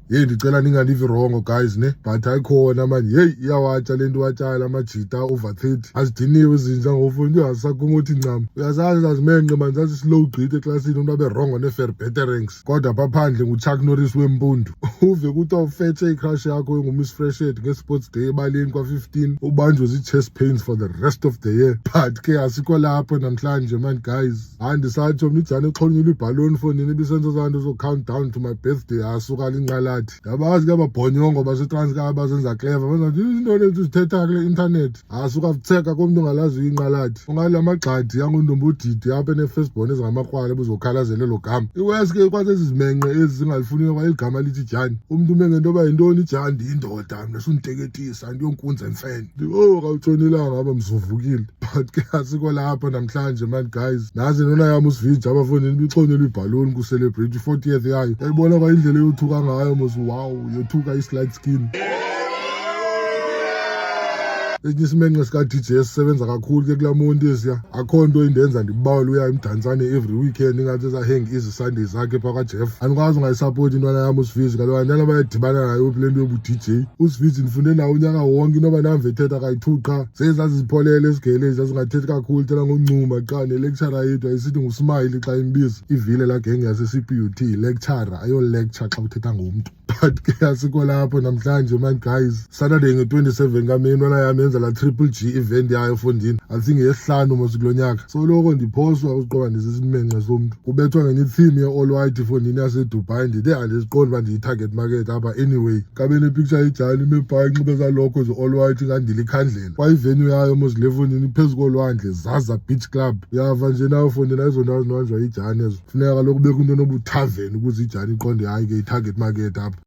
Hey, ndicela ningandivi wrong guys ne, but ayikhona manje. Hey, iyawatsha lento watshala lamajita over 30 azidiniwe izinja ngofundi asakunguthi ncam. Uyazazi azimenqe manje zasislow gqithe eklasini umuntu abe wrong ne-Fairbetter kodwa baphandle nguChuck Norris wempundu. Uve ukuthi awufethe icrush yakho engumiss Freshet nge-sports day ebaleni kwa-15 ubanjwe zii-chest pains for the rest of the year. But ke asikho lapho namhlanje man guys. Andisatsho mna ijani exhonyelwe ibhaloni fonini ibisenza zanto zo-countdown to my birthday asuka linqala yabazi ke babhonyongo baseTranskei bazenza clever bazathi into lezi zithetha kule internet asuka kutheka komuntu ongalazi inqalathi ungalamagxadi yangontombi udidi apha ne-firstborn ezingamakrwala ebuzokhalazela lo gama iwesi ke kwasezizimenqe ezi zingalifuniyo kwayeligama lithi jani umuntu ume ngento yoba yintoni ijani ndiyindoda mna sunditeketisa ndiyonkunza emfene kawutshonelanga aba mzuvukile but ke asikho lapho namhlanje man guys nazi nona yami usivija abafondini bixhonyelwe ibhaloni ku-celebrate i-40th yayo yayibona kwayindlela eyothuka ngayo wow, yothuka is-light skin. Esinye isimenqe sika-DJ esisebenza kakhulu ke kulaa monti esiya akho nto indenza ndibawele uya emdansane every weekend ingathi ezahengi izi-Sunday zakhe phaa kwaJeff andikwazi ungayisapoti intwana yami usivizi kaloku andana bayadibana nayo kule nto yobu-DJ usivizi ndifunde nawo unyaka wonke inoba namvethetha kayi-2 qha sezazipholele esigelezi zazingathethi kakhulu tela ngoncuma qha nelectura yethu ayisithi ngusmile xa imbiza ivile laa genge yase-CPUT lectura ayolecture xa uthetha ngomntu but ke asikho lapho namhlanje man guys Saturday nge-27 kameni intwana yami yenza la triple G event yayo fondini athi ngeyesihlanu mosikulo nyaka so loko ndiphoswa usiqoba ndisisimenqe somntu kubethwa ngenye itheme ye-all white fondini yaseDubai ndide andiziqondi uba ndiyi-target market apha anyway kabe nepicture ijani imebhayi inxibe zalokho ze-all white ingandilikhandlela kwayivenue yayo mosile fondini phezu kolwandle Zaza Beach Club uyava nje nayo fondini ayizo ndawo zinonjwa ijani ezo funeka kaloku kubekho into enobuthaveni ukuze ijani iqonde hayi ke i-target market apha